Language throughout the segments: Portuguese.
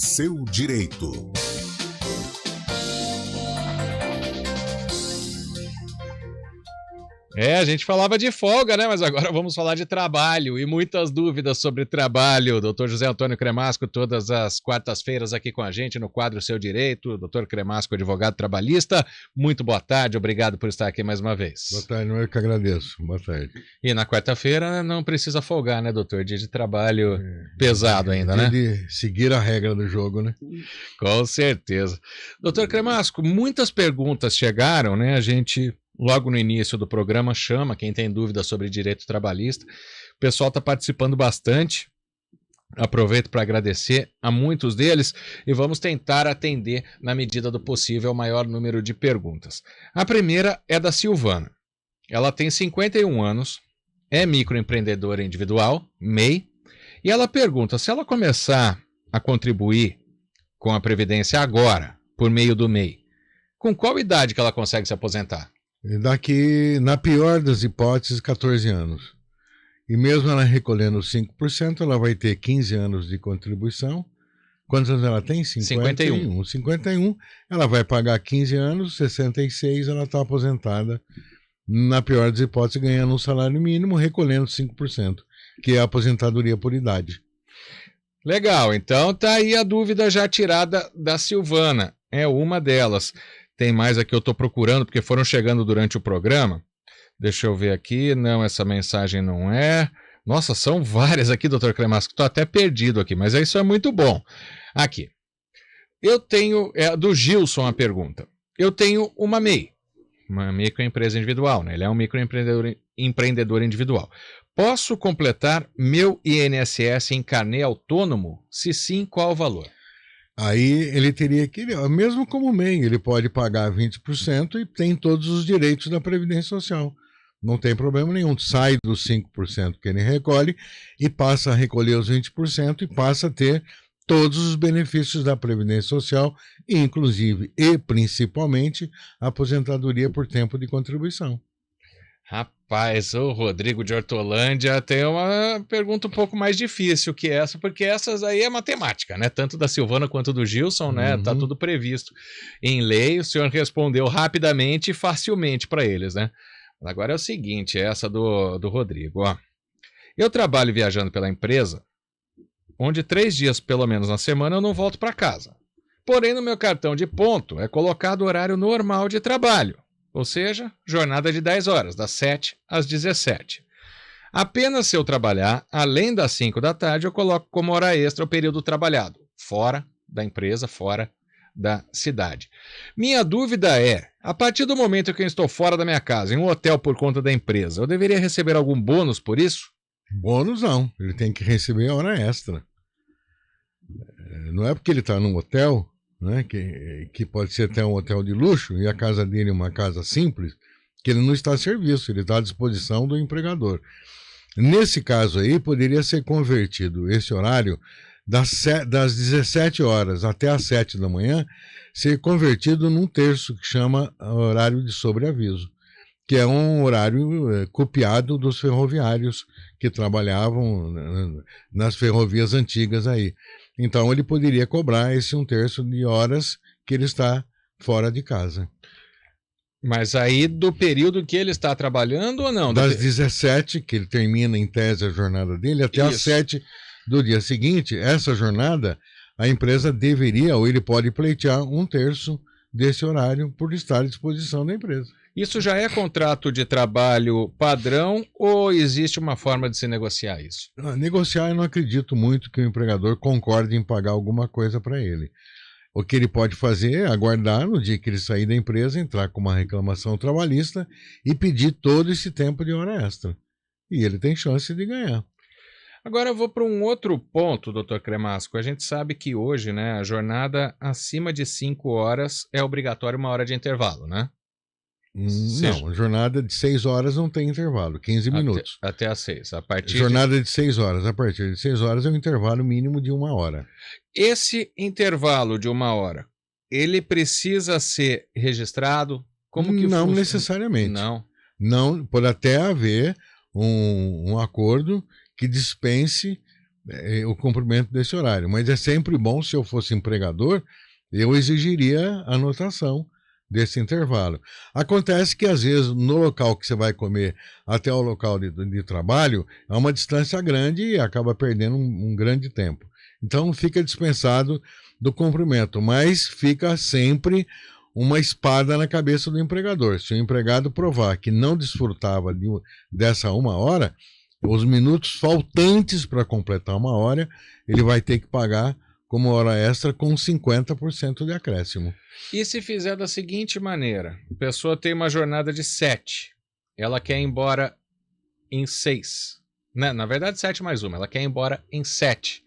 seu direito. A gente falava de folga, né? Mas agora vamos falar de trabalho e muitas dúvidas sobre trabalho. Dr. José Antônio Cremasco, todas as quartas-feiras aqui com a gente no quadro Seu Direito. Dr. Cremasco, advogado trabalhista. Muito boa tarde, obrigado por estar aqui mais uma vez. Boa tarde, eu que agradeço. Boa tarde. E na quarta-feira não precisa folgar, né, doutor? Dia de trabalho pesado ainda, dia né? De seguir a regra do jogo, né? Com certeza. Dr. Cremasco, muitas perguntas chegaram, né? A gente... Logo no início do programa, chama quem tem dúvida sobre direito trabalhista. O pessoal está participando bastante. Aproveito para agradecer a muitos deles e vamos tentar atender, na medida do possível, o maior número de perguntas. A primeira é da Silvana. Ela tem 51 anos, é microempreendedora individual, MEI, e ela pergunta se ela começar a contribuir com a Previdência agora, por meio do MEI, com qual idade que ela consegue se aposentar? Daqui, na pior das hipóteses, 14 anos. E mesmo ela recolhendo 5%, ela vai ter 15 anos de contribuição. Quantos anos ela tem? 51. 51, ela vai pagar 15 anos, 66 ela está aposentada. Na pior das hipóteses, ganhando um salário mínimo, recolhendo 5%, que é a aposentadoria por idade. Legal, então tá aí a dúvida já tirada da Silvana. É uma delas. Tem mais aqui, eu estou procurando, porque foram chegando durante o programa. Deixa eu ver aqui. Não, essa mensagem não é. Nossa, são várias aqui, doutor Cremasco. Estou até perdido aqui, mas isso é muito bom. Aqui. Eu tenho, do Gilson a pergunta. Eu tenho uma MEI, uma microempresa individual, né? Ele é um microempreendedor individual. Posso completar meu INSS em carnê autônomo? Se sim, qual o valor? Aí ele teria que, mesmo como MEI, ele pode pagar 20% e tem todos os direitos da Previdência Social. Não tem problema nenhum. Sai dos 5% que ele recolhe e passa a recolher os 20% e passa a ter todos os benefícios da Previdência Social, inclusive e principalmente a aposentadoria por tempo de contribuição. Rapaz, o Rodrigo de Hortolândia tem uma pergunta um pouco mais difícil que essa, porque essas aí é matemática, né? Tanto da Silvana quanto do Gilson, né? Tá tudo previsto em lei. O senhor respondeu rapidamente e facilmente para eles, né? Agora é o seguinte, essa do Rodrigo, ó. Eu trabalho viajando pela empresa, onde 3 dias pelo menos na semana eu não volto para casa. Porém, no meu cartão de ponto é colocado o horário normal de trabalho. Ou seja, jornada de 10 horas, das 7 às 17. Apenas se eu trabalhar, além das 5 da tarde, eu coloco como hora extra o período trabalhado, fora da empresa, fora da cidade. Minha dúvida é, a partir do momento que eu estou fora da minha casa, em um hotel por conta da empresa, eu deveria receber algum bônus por isso? Bônus não, ele tem que receber a hora extra. Não é porque ele está num hotel, né, que pode ser até um hotel de luxo, e a casa dele é uma casa simples, que ele não está a serviço, ele está à disposição do empregador. Nesse caso aí, poderia ser convertido esse horário das 17 horas até as 7 da manhã, ser convertido num terço que chama horário de sobreaviso, que é um horário copiado dos ferroviários que trabalhavam nas ferrovias antigas aí. Então, ele poderia cobrar esse 1/3 de horas que ele está fora de casa. Mas aí do período que ele está trabalhando ou não? Das 17, que ele termina em tese a jornada dele, até as 7 do dia seguinte, essa jornada, a empresa deveria, ou ele pode pleitear 1/3 desse horário por estar à disposição da empresa. Isso já é contrato de trabalho padrão ou existe uma forma de se negociar isso? Negociar, eu não acredito muito que o empregador concorde em pagar alguma coisa para ele. O que ele pode fazer é aguardar no dia que ele sair da empresa, entrar com uma reclamação trabalhista e pedir todo esse tempo de hora extra. E ele tem chance de ganhar. Agora eu vou para um outro ponto, doutor Cremasco. A gente sabe que hoje, né, a jornada acima de 5 horas é obrigatório 1 hora de intervalo, né? Não, a jornada de 6 horas não tem intervalo, 15 minutos. Até às 6. A partir jornada de 6 horas. A partir de 6 horas é um intervalo mínimo de 1 hora. Esse intervalo de 1 hora, ele precisa ser registrado? Como que não necessariamente. Não, pode até haver um acordo que dispense o cumprimento desse horário. Mas é sempre bom, se eu fosse empregador, eu exigiria a anotação desse intervalo. Acontece que, às vezes, no local que você vai comer até o local de trabalho, é uma distância grande e acaba perdendo um grande tempo. Então, fica dispensado do cumprimento, mas fica sempre uma espada na cabeça do empregador. Se o empregado provar que não desfrutava dessa 1 hora, os minutos faltantes para completar 1 hora, ele vai ter que pagar como hora extra com 50% de acréscimo. E se fizer da seguinte maneira, a pessoa tem uma jornada de 7, ela quer ir embora em 6, né? Na verdade 7 mais 1, ela quer ir embora em 7.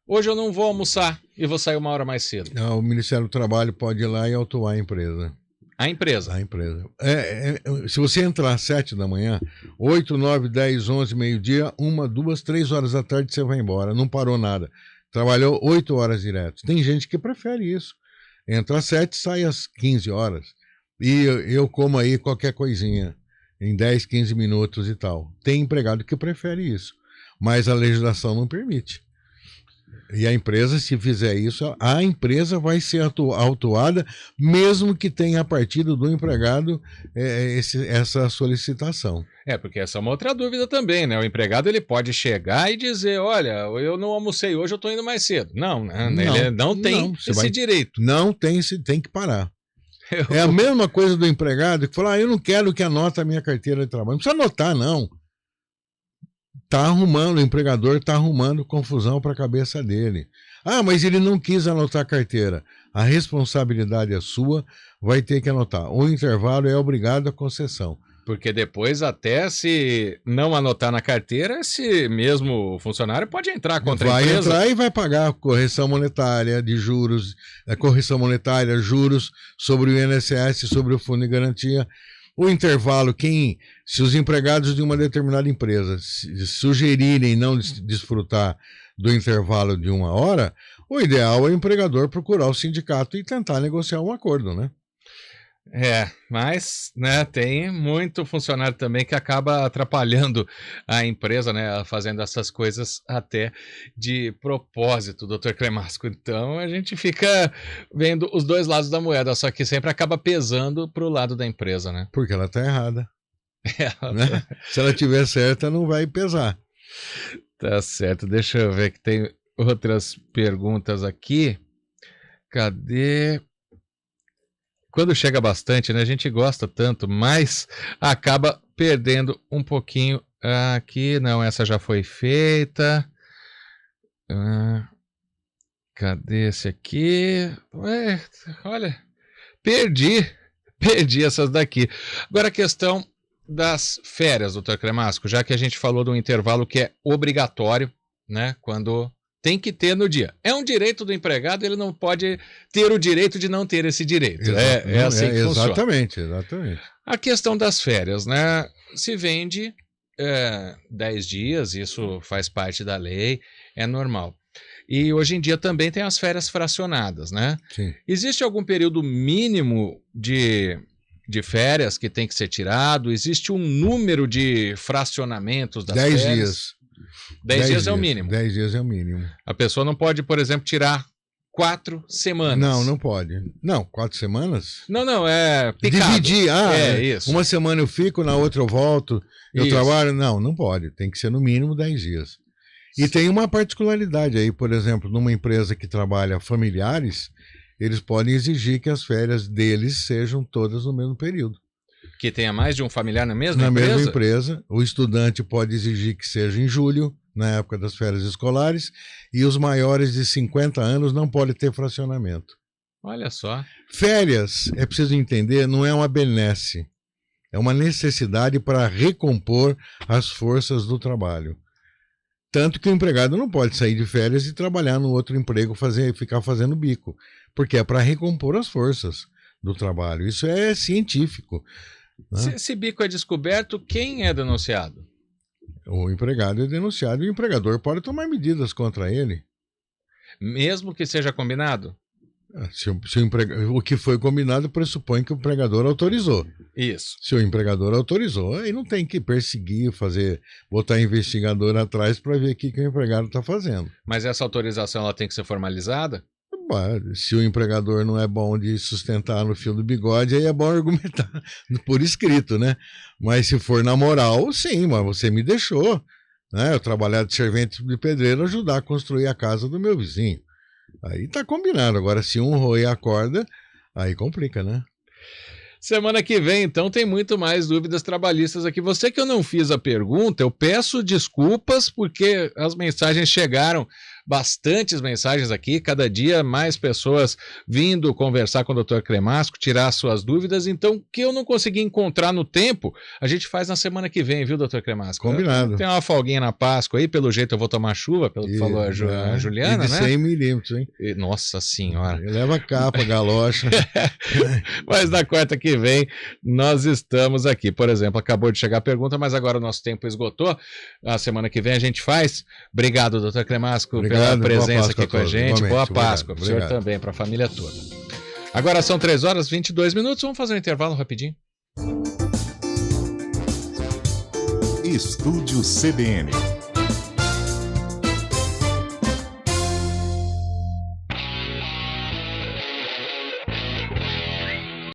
Hoje eu não vou almoçar e vou sair 1 hora mais cedo. O Ministério do Trabalho pode ir lá e autuar a empresa. A empresa? A empresa. Se você entrar às 7 da manhã, 8, 9, 10, 11, meio-dia, 1, 2, 3 horas da tarde você vai embora, não parou nada. Trabalhou 8 horas direto. Tem gente que prefere isso. Entra às 7, sai às 15 horas. E eu como aí qualquer coisinha em 10, 15 minutos e tal. Tem empregado que prefere isso. Mas a legislação não permite. E a empresa, se fizer isso, a empresa vai ser autuada, mesmo que tenha a partir do empregado essa solicitação. Porque essa é uma outra dúvida também, né? O empregado ele pode chegar e dizer, olha, eu não almocei hoje, eu estou indo mais cedo. Não, né? Ele não tem esse direito. Não tem, tem que parar. É a mesma coisa do empregado que fala, eu não quero que anote a minha carteira de trabalho. Não precisa anotar, não. O empregador está arrumando confusão para a cabeça dele. Mas ele não quis anotar a carteira. A responsabilidade é sua, vai ter que anotar. O intervalo é obrigado à concessão. Porque depois, até se não anotar na carteira, esse mesmo funcionário pode entrar contra a empresa. Vai entrar e vai pagar correção monetária de juros, juros sobre o INSS, sobre o Fundo de Garantia. O intervalo, se os empregados de uma determinada empresa sugerirem não desfrutar do intervalo de 1 hora, o ideal é o empregador procurar o sindicato e tentar negociar um acordo, né? Mas, né, tem muito funcionário também que acaba atrapalhando a empresa, né, fazendo essas coisas até de propósito, doutor Cremasco. Então, a gente fica vendo os dois lados da moeda, só que sempre acaba pesando pro lado da empresa, né? Porque ela tá errada. Né? Se ela tiver certa, não vai pesar. Tá certo. Deixa eu ver que tem outras perguntas aqui. Cadê? Quando chega bastante, né? A gente gosta tanto, mas acaba perdendo um pouquinho aqui. Não, essa já foi feita. Cadê esse aqui? Olha, perdi essas daqui. Agora a questão das férias, doutor Cremasco, já que a gente falou de um intervalo que é obrigatório, né? Quando tem que ter no dia. É um direito do empregado, ele não pode ter o direito de não ter esse direito. É assim que funciona. Exatamente. A questão das férias, né? Se vende 10 dias, isso faz parte da lei, é normal. E hoje em dia também tem as férias fracionadas, né? Sim. Existe algum período mínimo de férias que tem que ser tirado? Existe um número de fracionamentos das 10 férias? dias. 10 dias é o mínimo. 10 dias é o mínimo. A pessoa não pode, por exemplo, tirar 4 semanas. Não pode. Não, 4 semanas? Não, é picado. Dividir, isso. Uma semana eu fico, na outra eu volto, eu Isso. trabalho. Não pode. Tem que ser no mínimo 10 dias. E tem uma particularidade aí, por exemplo, numa empresa que trabalha familiares, eles podem exigir que as férias deles sejam todas no mesmo período. Que tenha mais de um familiar na mesma Na empresa? mesma empresa. O estudante pode exigir que seja em julho, na época das férias escolares, e os maiores de 50 anos não podem ter fracionamento. Olha só. Férias, é preciso entender, não é uma benesse. É uma necessidade para recompor as forças do trabalho. Tanto que o empregado não pode sair de férias e trabalhar no outro emprego, ficar fazendo bico, porque é para recompor as forças do trabalho. Isso é científico. Né? Se esse bico é descoberto, quem é denunciado? O empregado é denunciado e o empregador pode tomar medidas contra ele. Mesmo que seja combinado? O que foi combinado pressupõe que o empregador autorizou. Isso. Se o empregador autorizou, aí não tem que perseguir, botar investigador atrás para ver o que o empregado está fazendo. Mas essa autorização ela tem que ser formalizada? Se o empregador não é bom de sustentar no fio do bigode, aí é bom argumentar por escrito, né? Mas se for na moral, sim, mas você me deixou, né? Eu trabalhar de servente de pedreiro, ajudar a construir a casa do meu vizinho. Aí tá combinado. Agora, se um roer a corda, aí complica, né? Semana que vem, então, tem muito mais dúvidas trabalhistas aqui. Você que eu não fiz a pergunta, eu peço desculpas porque as mensagens chegaram, bastantes mensagens aqui, cada dia mais pessoas vindo conversar com o Dr. Cremasco, tirar suas dúvidas. Então, o que eu não consegui encontrar no tempo, a gente faz na semana que vem, viu, Dr. Cremasco? Combinado. Tem uma folguinha na Páscoa aí, pelo jeito eu vou tomar chuva, pelo que falou a Juliana, e de 100 milímetros, hein? Nossa Senhora. Leva capa, galocha. Mas na quarta que vem, nós estamos aqui. Por exemplo, acabou de chegar a pergunta, mas agora o nosso tempo esgotou. A semana que vem a gente faz. Obrigado, Dr. Cremasco, pela presença aqui com a gente. Boa Páscoa. Para o senhor também, para a família toda. Agora são 3h22. Vamos fazer um intervalo rapidinho. Estúdio CBN.